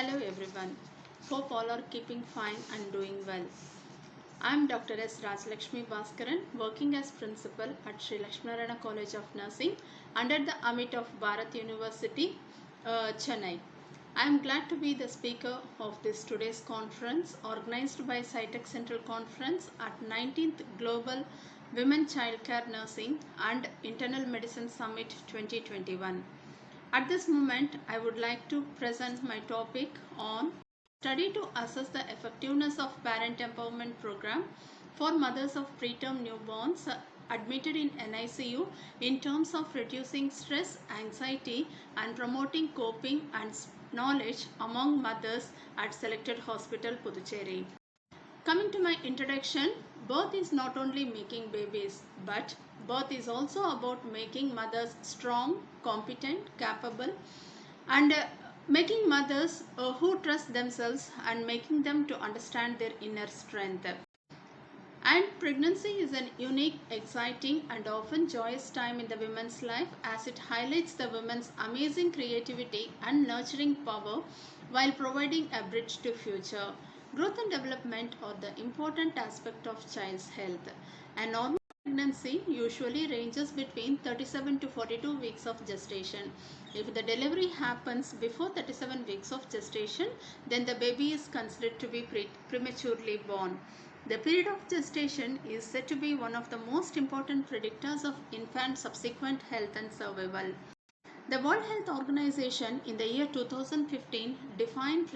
Hello everyone. Hope all are keeping fine and doing well. I am Dr. S. Rajlakshmi Bhaskaran, working as principal at Sri Lakshminarayana College of Nursing under the Amit of Bharat University, Chennai. I am glad to be the speaker of this today's conference organized by SciTech Central Conference at 19th Global Women Childcare Nursing and Internal Medicine Summit 2021. At this moment, I would like to present my topic on study to assess the effectiveness of parent empowerment program for mothers of preterm newborns admitted in NICU in terms of reducing stress, anxiety and promoting coping and knowledge among mothers at selected hospital Puducherry. Coming to my introduction, birth is not only making babies, but birth is also about making mothers strong, competent, capable, and making mothers who trust themselves and making them to understand their inner strength. And pregnancy is an unique, exciting, and often joyous time in the woman's life as it highlights the woman's amazing creativity and nurturing power while providing a bridge to future. Growth and development are the important aspect of child's health. A normal pregnancy usually ranges between 37 to 42 weeks of gestation. If the delivery happens before 37 weeks of gestation, then the baby is considered to be prematurely born. The period of gestation is said to be one of the most important predictors of infant subsequent health and survival. The World Health Organization in the year 2015 defined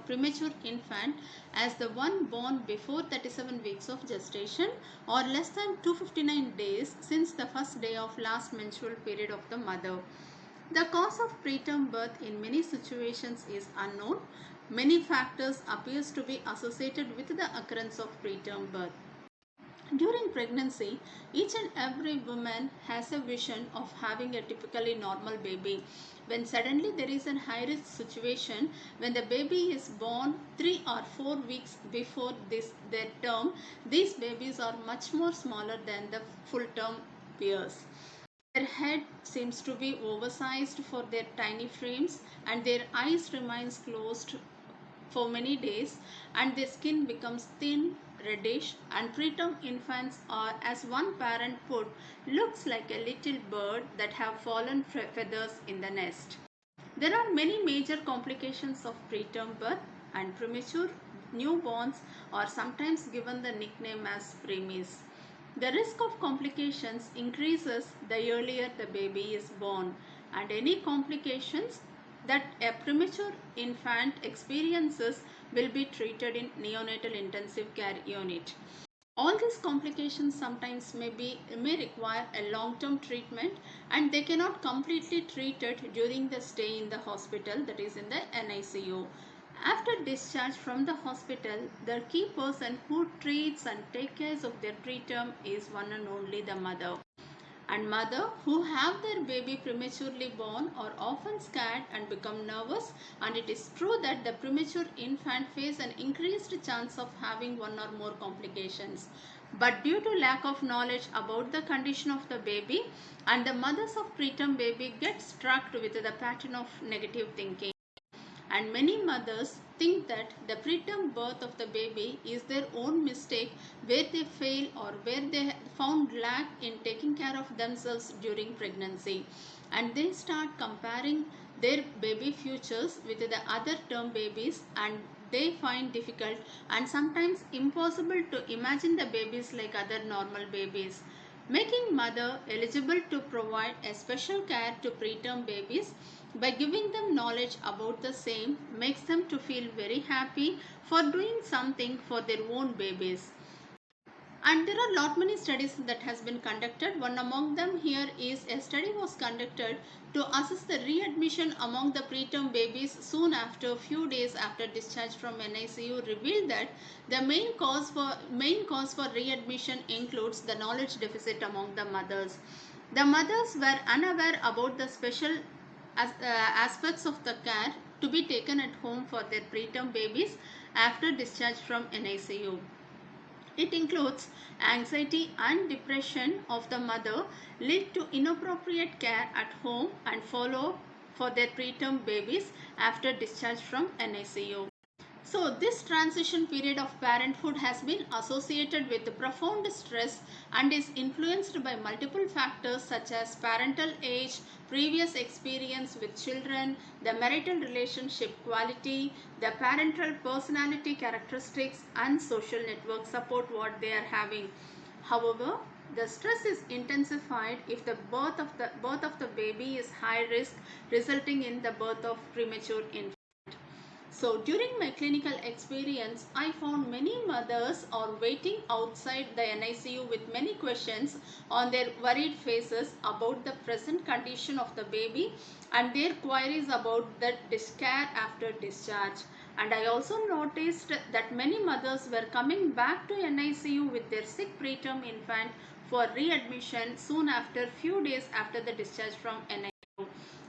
premature infant as the one born before 37 weeks of gestation or less than 259 days since the first day of last menstrual period of the mother. The cause of preterm birth in many situations is unknown. Many factors appears to be associated with the occurrence of preterm birth. During pregnancy, each and every woman has a vision of having a typically normal baby. When suddenly there is a high risk situation, when the baby is born 3 or 4 weeks before their term, these babies are much more smaller than the full term peers. Their head seems to be oversized for their tiny frames and their eyes remains closed for many days and their skin becomes thin, reddish, and preterm infants are, as one parent put, looks like a little bird that have fallen feathers in the nest. There are many major complications of preterm birth and premature newborns are sometimes given the nickname as preemies. The risk of complications increases the earlier the baby is born, and any complications that a premature infant experiences will be treated in neonatal intensive care unit. All these complications sometimes may require a long-term treatment and they cannot completely treat it during the stay in the hospital, that is in the NICU. After discharge from the hospital, the key person who treats and takes care of their preterm is one and only the mother. And mothers who have their baby prematurely born are often scared and become nervous, and it is true that the premature infant face an increased chance of having one or more complications. But due to lack of knowledge about the condition of the baby, and the mothers of preterm baby get struck with the pattern of negative thinking. And many mothers think that the preterm birth of the baby is their own mistake where they fail or where they found lack in taking care of themselves during pregnancy, and they start comparing their baby futures with the other term babies and they find difficult and sometimes impossible to imagine the babies like other normal babies, making mother eligible to provide a special care to preterm babies by giving them knowledge about the same makes them to feel very happy for doing something for their own babies. And there are lot many studies that has been conducted. One among them here is a study was conducted to assess the readmission among the preterm babies soon after few days after discharge from NICU revealed that the main cause for readmission includes the knowledge deficit among the mothers. The mothers were unaware about the special aspects of the care to be taken at home for their preterm babies after discharge from NICU. It includes anxiety and depression of the mother lead to inappropriate care at home and follow for their preterm babies after discharge from NICU. So this transition period of parenthood has been associated with profound stress and is influenced by multiple factors such as parental age, previous experience with children, the marital relationship quality, the parental personality characteristics and social network support what they are having. However, the stress is intensified if the birth of the baby is high risk, resulting in the birth of premature infant. So during my clinical experience, I found many mothers are waiting outside the NICU with many questions on their worried faces about the present condition of the baby and their queries about the care after discharge. And I also noticed that many mothers were coming back to NICU with their sick preterm infant for readmission soon after few days after the discharge from NICU.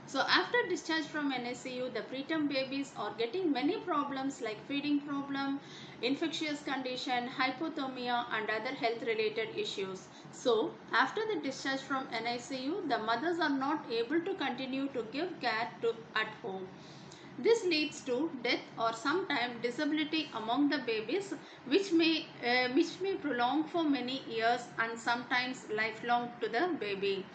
So after discharge from NICU, the preterm babies are getting many problems like feeding problem, infectious condition, hypothermia and other health related issues. So after the discharge from NICU, the mothers are not able to continue to give care at home. This leads to death or sometimes disability among the babies, which may prolong for many years and sometimes lifelong to the baby.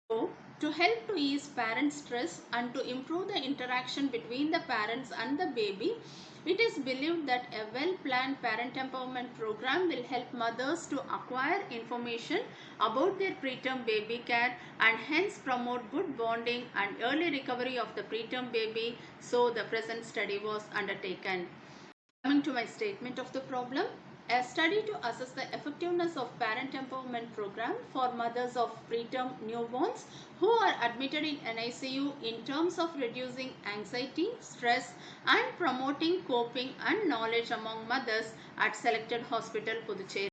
So, to help to ease parent stress and to improve the interaction between the parents and the baby, it is believed that a well-planned parent empowerment program will help mothers to acquire information about their preterm baby care and hence promote good bonding and early recovery of the preterm baby. So, the present study was undertaken. Coming to my statement of the problem, a study to assess the effectiveness of parent empowerment program for mothers of preterm newborns who are admitted in NICU in terms of reducing anxiety, stress and promoting coping and knowledge among mothers at selected hospital Puducherry.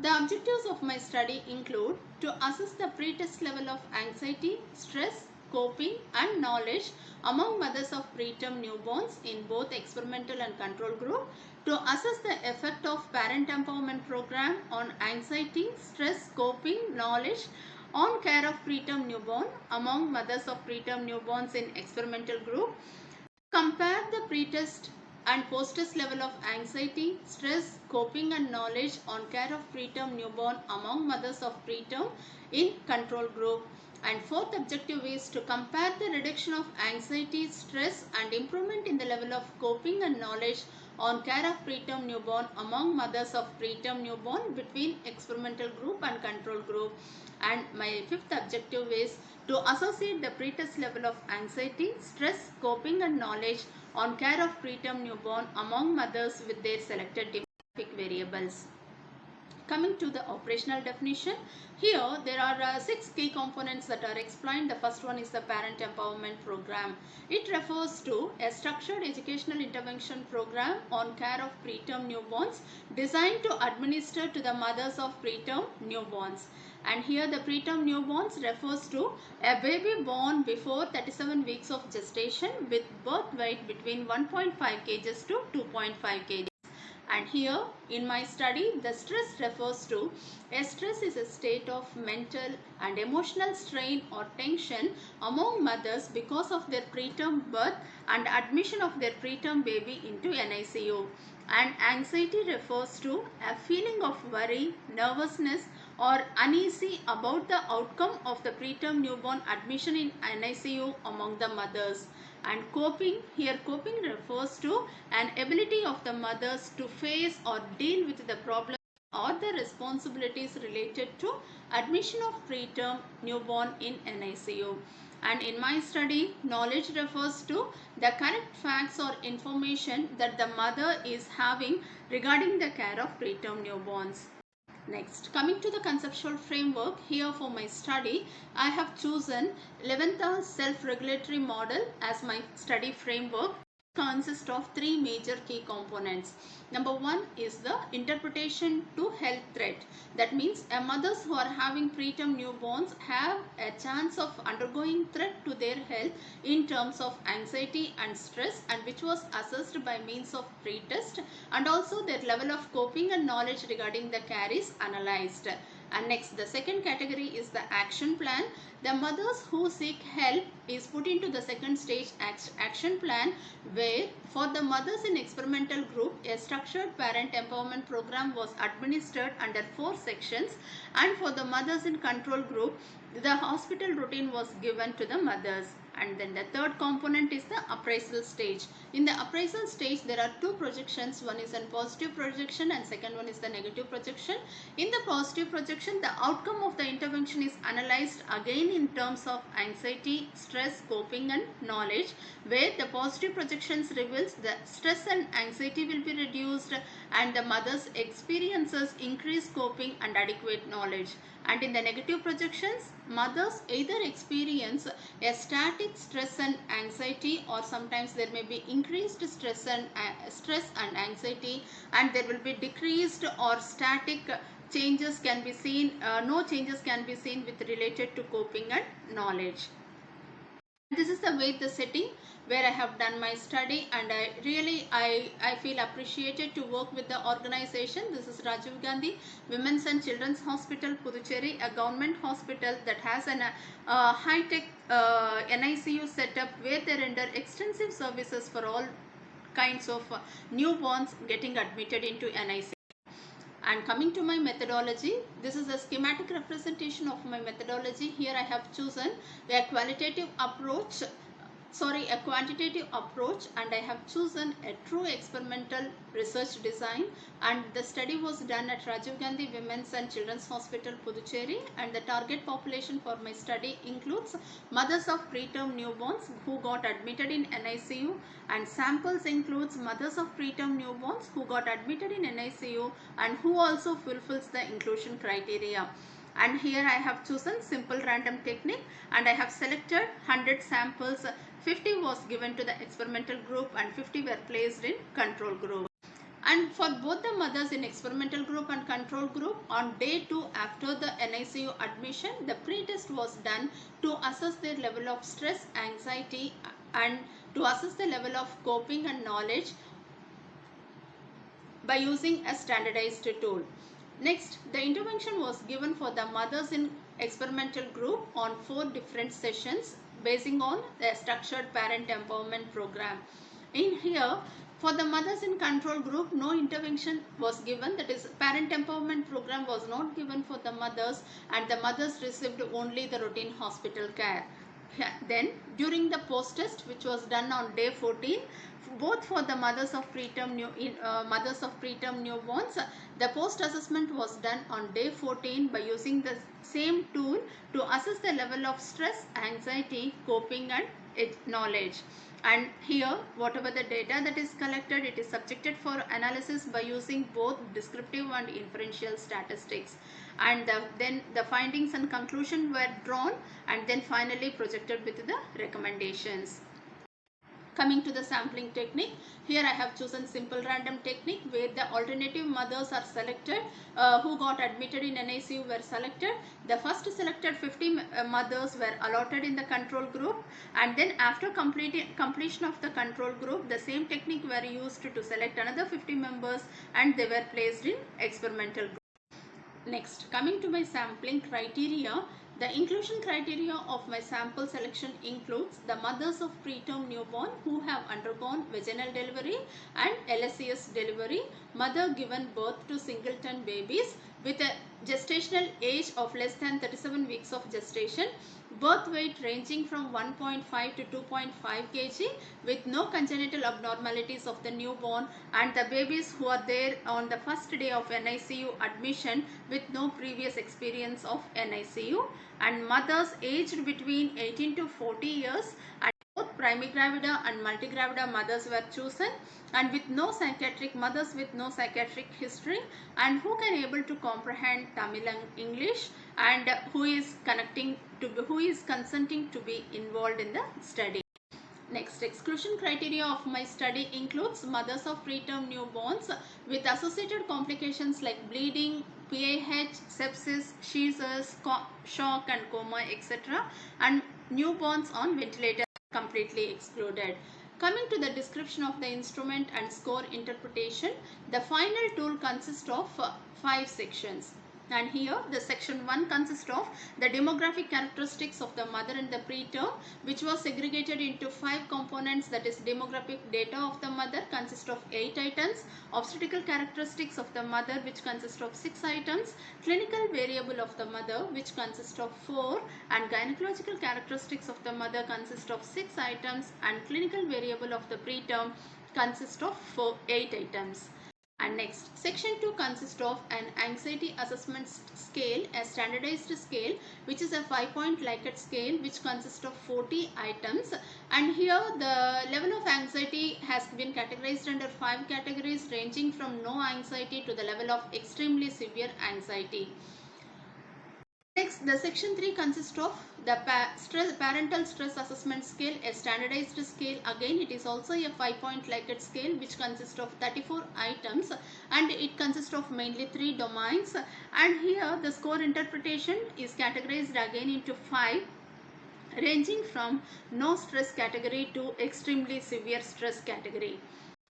The objectives of my study include to assess the pretest level of anxiety, stress, coping and knowledge among mothers of preterm newborns in both experimental and control group, to assess the effect of parent empowerment program on anxiety, stress, coping, knowledge on care of preterm newborn among mothers of preterm newborns in experimental group, compare the pretest and post-test level of anxiety, stress, coping and knowledge on care of preterm newborn among mothers of preterm in control group. And fourth objective is to compare the reduction of anxiety, stress and improvement in the level of coping and knowledge on care of preterm newborn among mothers of preterm newborn between experimental group and control group. And my fifth objective is to associate the pretest level of anxiety, stress, coping and knowledge on care of preterm newborn among mothers with their selected demographic variables. Coming to the operational definition, here there are 6 key components that are explained. The first one is the parent empowerment program. It refers to a structured educational intervention program on care of preterm newborns designed to administer to the mothers of preterm newborns. And here the preterm newborns refers to a baby born before 37 weeks of gestation with birth weight between 1.5 kg to 2.5 kg. And here in my study, the stress refers to a stress is a state of mental and emotional strain or tension among mothers because of their preterm birth and admission of their preterm baby into NICU. And anxiety refers to a feeling of worry, nervousness or uneasy about the outcome of the preterm newborn admission in NICU among the mothers. And coping, here coping refers to an ability of the mothers to face or deal with the problems or the responsibilities related to admission of preterm newborn in NICU. And in my study, knowledge refers to the correct facts or information that the mother is having regarding the care of preterm newborns. Next, coming to the conceptual framework, here for my study, I have chosen 11th hour self-regulatory model as my study framework. It consists of 3 major key components. Number 1 is the interpretation to health threat. That means mothers who are having preterm newborns have a chance of undergoing threat to their health in terms of anxiety and stress, and which was assessed by means of pretest, and also their level of coping and knowledge regarding the care is analyzed. And next, the second category is the action plan. The mothers who seek help is put into the second stage action plan, where for the mothers in experimental group, a structured parent empowerment program was administered under 4 sections, and for the mothers in control group, the hospital routine was given to the mothers. And then the third component is the appraisal stage. In the appraisal stage, there are two projections. One is a positive projection and second one is the negative projection. In the positive projection, the outcome of the intervention is analyzed again in terms of anxiety, stress, coping and knowledge, where the positive projections reveals the stress and anxiety will be reduced and the mother's experiences increase coping and adequate knowledge. And in the negative projections, mothers either experience a static stress and anxiety, or sometimes there may be increased stress and anxiety, and there will be decreased or static changes can be seen, no changes can be seen with related to coping and knowledge. This is the way the setting where I have done my study, and I feel appreciated to work with the organization. This is Rajiv Gandhi Women's and Children's Hospital, Puducherry, a government hospital that has an high-tech NICU setup where they render extensive services for all kinds of newborns getting admitted into NICU. And coming to my methodology, this is a schematic representation of my methodology. Here I have chosen a quantitative approach, and I have chosen a true experimental research design, and the study was done at Rajiv Gandhi Women's and Children's Hospital, Puducherry, and the target population for my study includes mothers of preterm newborns who got admitted in NICU, and samples includes mothers of preterm newborns who got admitted in NICU and who also fulfills the inclusion criteria. And here I have chosen simple random technique, and I have selected 100 samples. 50 was given to the experimental group and 50 were placed in control group. And for both the mothers in experimental group and control group, on day 2 after the NICU admission, the pre-test was done to assess their level of stress, anxiety, and to assess the level of coping and knowledge by using a standardized tool. Next, the intervention was given for the mothers in experimental group on 4 different sessions basing on the structured parent empowerment program. In here, for the mothers in control group, no intervention was given, that is parent empowerment program was not given for the mothers, and the mothers received only the routine hospital care. Then during the post-test, which was done on day 14, both for the mothers of preterm newborns, the post-assessment was done on day 14 by using the same tool to assess the level of stress, anxiety, coping and knowledge. And here, whatever the data that is collected, it is subjected for analysis by using both descriptive and inferential statistics. And then the findings and conclusion were drawn and then finally projected with the recommendations. Coming to the sampling technique, here I have chosen simple random technique where the alternative mothers are selected who got admitted in NICU were selected. The first selected 50 mothers were allotted in the control group, and then after completion of the control group, the same technique were used to select another 50 members and they were placed in experimental group. Next, coming to my sampling criteria, the inclusion criteria of my sample selection includes the mothers of preterm newborn who have undergone vaginal delivery and LSCS delivery, mother given birth to singleton babies with a gestational age of less than 37 weeks of gestation, birth weight ranging from 1.5 to 2.5 kg with no congenital abnormalities of the newborn, and the babies who are there on the first day of NICU admission with no previous experience of NICU, and mothers aged between 18 to 40 years, and both primigravida and multigravida mothers were chosen, and with no psychiatric mothers with no psychiatric history and who can able to comprehend Tamil and English, and who is consenting to be involved in the study. Next, exclusion criteria of my study includes mothers of preterm newborns with associated complications like bleeding, PAH, sepsis, seizures, shock and coma, etc. and newborns on ventilator completely excluded. Coming to the description of the instrument and score interpretation, the final tool consists of 5 sections. And here the section 1 consists of the demographic characteristics of the mother in the preterm, which was segregated into 5 components, that is demographic data of the mother consists of 8 items, obstetrical characteristics of the mother which consists of 6 items, clinical variable of the mother which consists of 4, and gynecological characteristics of the mother consist of 6 items, and clinical variable of the preterm consists of 8 items. And next, section 2 consists of an anxiety assessment scale, a standardized scale, which is a 5-point Likert scale which consists of 40 items. And here the level of anxiety has been categorized under 5 categories, ranging from no anxiety to the level of extremely severe anxiety. Next, the section 3 consists of the parental stress assessment scale, a standardized scale. Again, it is also a 5-point Likert scale which consists of 34 items, and it consists of mainly 3 domains. And here the score interpretation is categorized again into 5, ranging from no stress category to extremely severe stress category.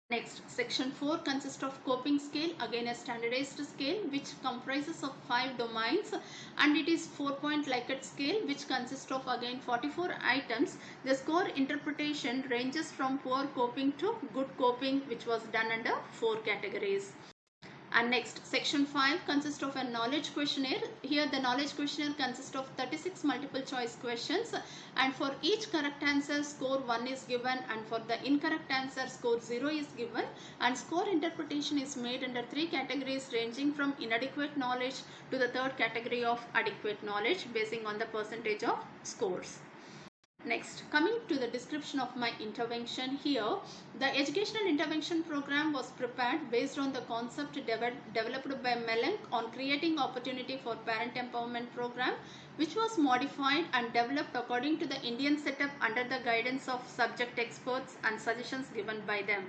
Next, section 4 consists of coping scale, again a standardized scale which comprises of 5 domains, and it is 4-point Likert scale which consists of again 44 items. The score interpretation ranges from poor coping to good coping, which was done under 4 categories. And next, section 5 consists of a knowledge questionnaire. Here the knowledge questionnaire consists of 36 multiple choice questions, and for each correct answer score 1 is given, and for the incorrect answer score 0 is given. And score interpretation is made under 3 categories, ranging from inadequate knowledge to the 3rd category of adequate knowledge, basing on the percentage of scores. Next, coming to the description of my intervention, here the educational intervention program was prepared based on the concept developed by Mellenc on creating opportunity for parent empowerment program, which was modified and developed according to the Indian setup under the guidance of subject experts and suggestions given by them.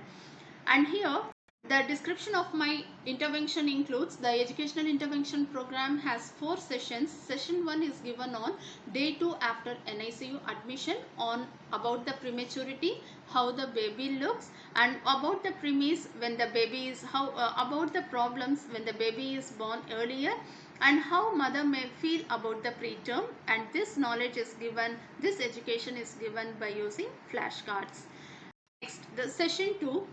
And here the description of my intervention includes the educational intervention program has 4 sessions. Session 1 is given on day 2 after NICU admission on about the prematurity, how the baby looks, and about the premise when the baby is, about the problems when the baby is born earlier, and how mother may feel about the preterm. And this knowledge is given, this education is given by using flashcards. Next, the session 2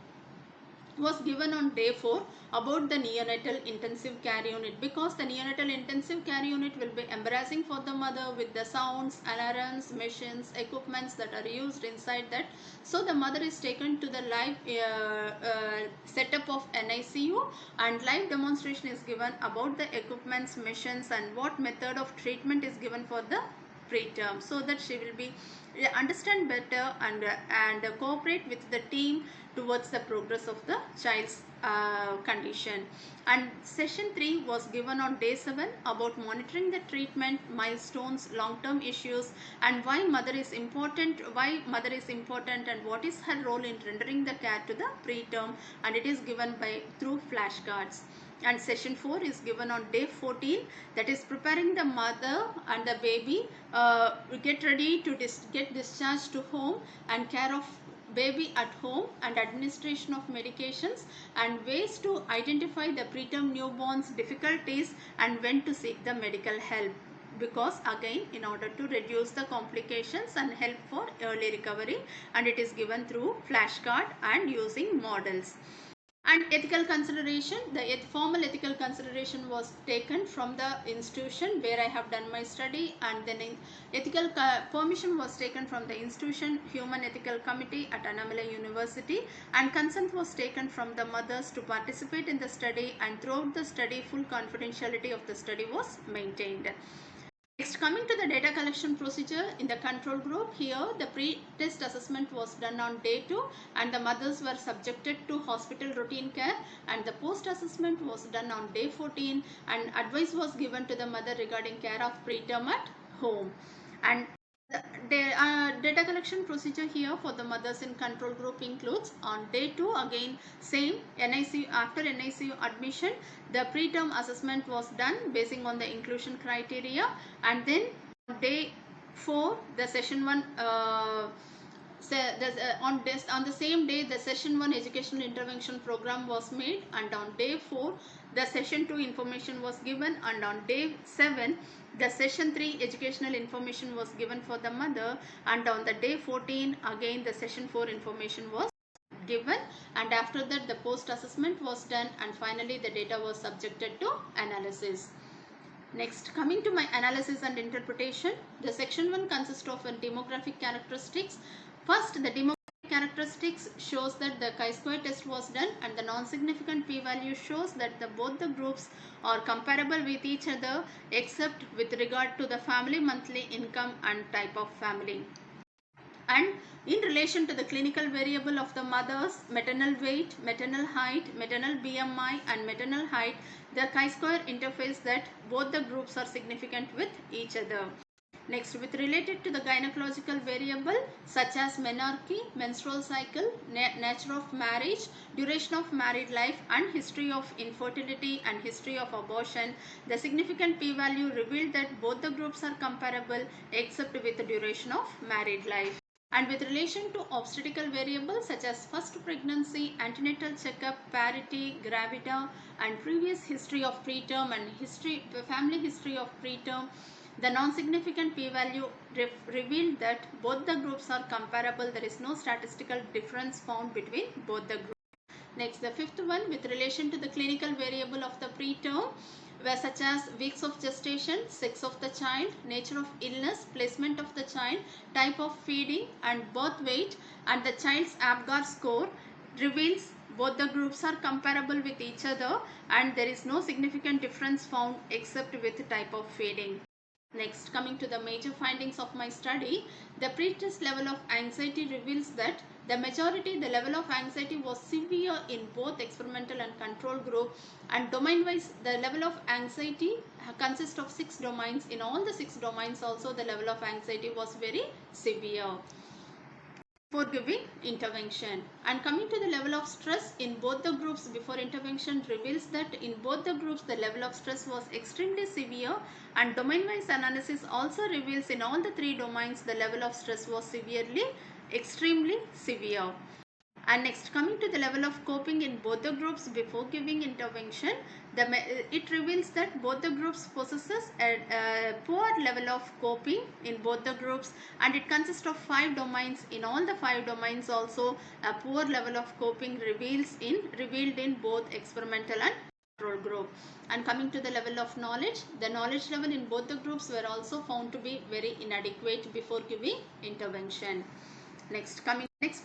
was given on day 4 about the neonatal intensive care unit, because the neonatal intensive care unit will be embarrassing for the mother with the sounds, alarms, machines, equipments that are used inside that. So the mother is taken to the live setup of NICU, and live demonstration is given about the equipments, machines, and what method of treatment is given for the preterm, so that she will be understand better and cooperate with the team towards the progress of the child's condition. And session 3 was given on day 7 about monitoring the treatment, milestones, long-term issues, and why mother is important, and what is her role in rendering the care to the preterm, and it is given by through flashcards. And session 4 is given on day 14, that is preparing the mother and the baby get ready to get discharged to home, and care of baby at home, and administration of medications, and ways to identify the preterm newborns difficulties and when to seek the medical help, because again in order to reduce the complications and help for early recovery, and it is given through flashcard and using models. And ethical consideration, the formal ethical consideration was taken from the institution where I have done my study, and then ethical permission was taken from the institution Human Ethical Committee at Annamalai University, and consent was taken from the mothers to participate in the study, and throughout the study full confidentiality of the study was maintained. Next, coming to the data collection procedure in the control group, here the pre-test assessment was done on day 2, and the mothers were subjected to hospital routine care, and the post-assessment was done on day 14, and advice was given to the mother regarding care of preterm at home. And the data collection procedure here for the mothers in control group includes on day 2 again same NICU, after NICU admission the preterm assessment was done basing on the inclusion criteria, and then on day 4 the session 1 On the same day, the session 1 educational intervention program was made, and on day 4 the session 2 information was given, and on day 7 the session 3 educational information was given for the mother, and on the day 14 again the session 4 information was given, and after that the post assessment was done, and finally the data was subjected to analysis. Next, coming to my analysis and interpretation, the section 1 consists of demographic characteristics. First, the demographic characteristics shows that the chi-square test was done, and the non-significant p-value shows that both the groups are comparable with each other except with regard to the family monthly income and type of family. And in relation to the clinical variable of the mother's maternal weight, maternal height, maternal BMI and maternal height, the chi-square interface that both the groups are significant with each other. Next, with related to the gynecological variable such as menarche, menstrual cycle, nature of marriage, duration of married life and history of infertility and history of abortion, the significant p-value revealed that both the groups are comparable except with the duration of married life. And with relation to obstetrical variables such as first pregnancy, antenatal checkup, parity, gravida and previous history of preterm and family history of preterm, the non-significant p-value revealed that both the groups are comparable. There is no statistical difference found between both the groups. Next, the fifth one, with relation to the clinical variable of the preterm, were such as weeks of gestation, sex of the child, nature of illness, placement of the child, type of feeding and birth weight, and the child's APGAR score reveals both the groups are comparable with each other, and there is no significant difference found except with type of feeding. Next, coming to the major findings of my study, the pretest level of anxiety reveals that the level of anxiety was severe in both experimental and control group, and domain wise the level of anxiety consists of 6 domains. In all the 6 domains also the level of anxiety was very severe before giving intervention. And coming to the level of stress in both the groups before intervention reveals that in both the groups the level of stress was extremely severe, and domain wise analysis also reveals in all the 3 domains the level of stress was extremely severe. And next, coming to the level of coping in both the groups before giving intervention, it reveals that both the groups possesses a poor level of coping in both the groups, and it consists of 5 domains. In all the 5 domains also a poor level of coping revealed in both experimental and control group. And coming to the level of knowledge, the knowledge level in both the groups were also found to be very inadequate before giving intervention. Next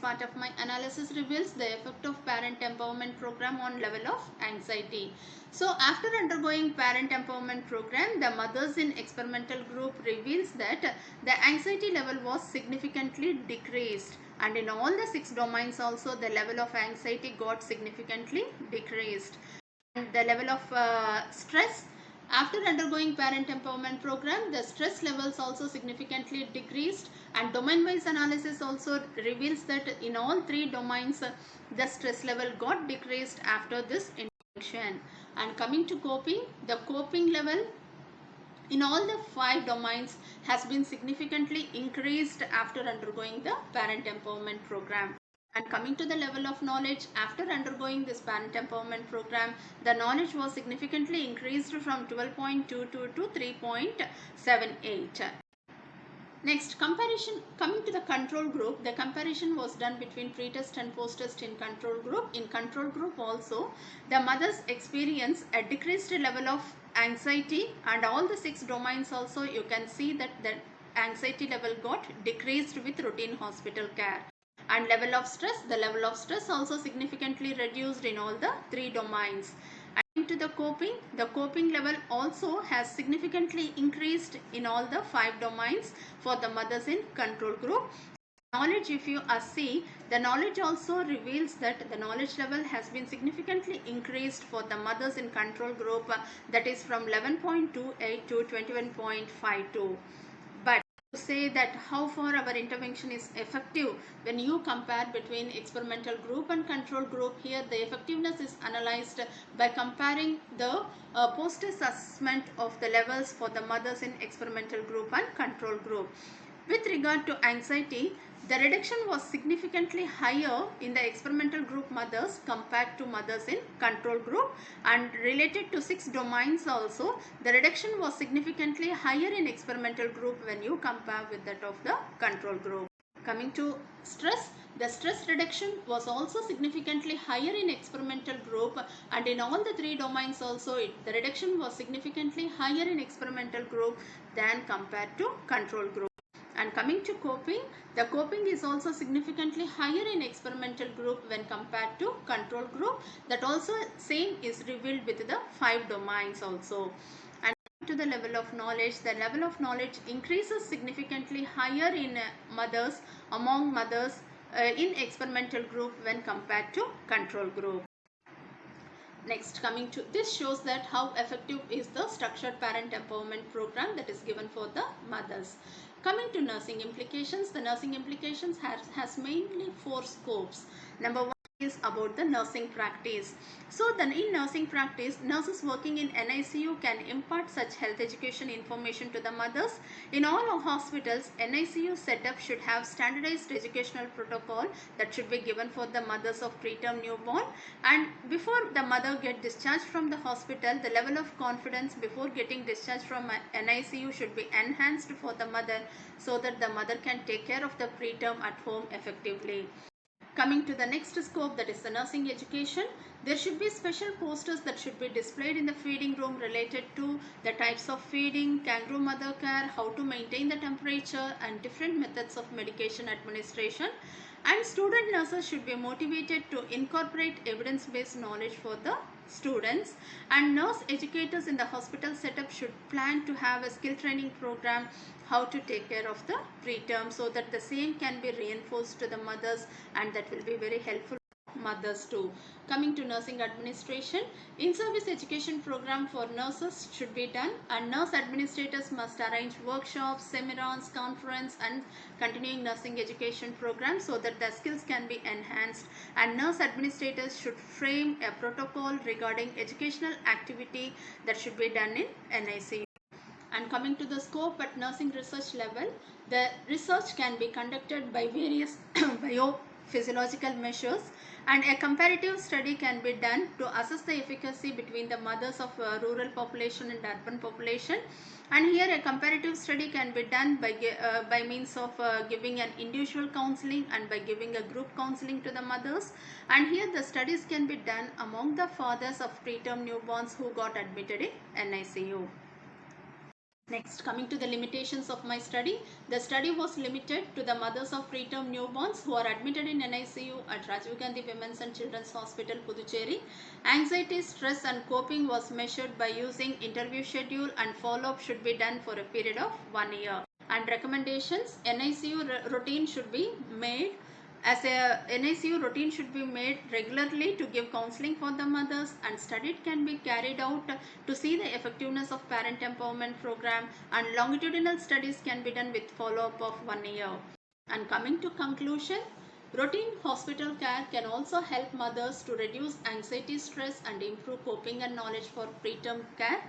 part of my analysis reveals the effect of parent empowerment program on level of anxiety. So after undergoing parent empowerment program, the mothers in experimental group reveals that the anxiety level was significantly decreased, and in all the 6 domains also the level of anxiety got significantly decreased. And the level of stress, after undergoing parent empowerment program, the stress levels also significantly decreased, and domain wise analysis also reveals that in all 3 domains the stress level got decreased after this intervention. And coming to coping, the coping level in all the 5 domains has been significantly increased after undergoing the parent empowerment program. And coming to the level of knowledge, after undergoing this parent empowerment program, the knowledge was significantly increased from 12.22 to 3.78. Next, coming to the control group, the comparison was done between pre-test and post-test in control group. In control group also, the mothers experience a decreased level of anxiety, and all the 6 domains also you can see that the anxiety level got decreased with routine hospital care. And level of stress, the level of stress also significantly reduced in all the 3 domains. And to the coping level also has significantly increased in all the 5 domains for the mothers in control group. Knowledge, if you see, the knowledge also reveals that the knowledge level has been significantly increased for the mothers in control group, that is from 11.28 to 21.52. But to say that how far our intervention is effective when you compare between experimental group and control group, here the effectiveness is analyzed by comparing the post assessment of the levels for the mothers in experimental group and control group. With regard to anxiety, The reduction was significantly higher in the experimental group mothers compared to mothers in control group, and related to 6 domains also, the reduction was significantly higher in experimental group when you compare with that of the control group. Coming to stress, the stress reduction was also significantly higher in experimental group, and in all the 3 domains also the reduction was significantly higher in experimental group than compared to control group. And coming to coping, the coping is also significantly higher in experimental group when compared to control group. That also same is revealed with the 5 domains also. And to the level of knowledge, the level of knowledge increases significantly higher in mothers, among mothers in experimental group when compared to control group. Next, coming to this shows that how effective is the structured parent empowerment program that is given for the mothers. Coming to nursing implications, the nursing implications has mainly 4 scopes. Number 1 is about the nursing practice. So then in nursing practice, nurses working in NICU can impart such health education information to the mothers. In all our hospitals, NICU setup should have standardized educational protocol that should be given for the mothers of preterm newborn, and before the mother get discharged from the hospital, the level of confidence before getting discharged from NICU should be enhanced for the mother, so that the mother can take care of the preterm at home effectively. Coming to the next scope, that is the nursing education, there should be special posters that should be displayed in the feeding room related to the types of feeding, kangaroo mother care, how to maintain the temperature, and different methods of medication administration. And student nurses should be motivated to incorporate evidence-based knowledge for the students, and nurse educators in the hospital setup should plan to have a skill training program how to take care of the preterm, so that the same can be reinforced to the mothers, and that will be very helpful mothers too. Coming to nursing administration, in-service education program for nurses should be done, and nurse administrators must arrange workshops, seminars, conference, and continuing nursing education programs so that the skills can be enhanced, and nurse administrators should frame a protocol regarding educational activity that should be done in NICU. And coming to the scope at nursing research level, the research can be conducted by various biophysiological measures, and a comparative study can be done to assess the efficacy between the mothers of rural population and urban population. And here a comparative study can be done by means of giving an individual counseling and by giving a group counseling to the mothers. And here the studies can be done among the fathers of preterm newborns who got admitted in NICU. Next, coming to the limitations of my study, the study was limited to the mothers of preterm newborns who are admitted in NICU at Rajiv Gandhi Women's and Children's Hospital, Puducherry. Anxiety, stress and coping was measured by using interview schedule, and follow-up should be done for a period of 1 year. And recommendations, NICU routine should be made. As a NICU routine should be made regularly to give counseling for the mothers, and study can be carried out to see the effectiveness of parent empowerment program, and longitudinal studies can be done with follow-up of 1 year. And coming to conclusion, routine hospital care can also help mothers to reduce anxiety, stress, and improve coping and knowledge for preterm care.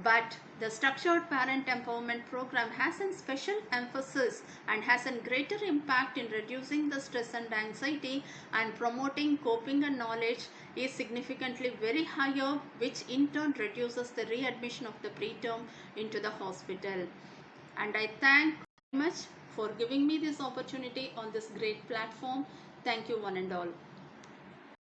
But the structured parent empowerment program has a special emphasis and has a greater impact in reducing the stress and anxiety, and promoting coping and knowledge is significantly very higher, which in turn reduces the readmission of the preterm into the hospital. And I thank very much for giving me this opportunity on this great platform. Thank you one and all.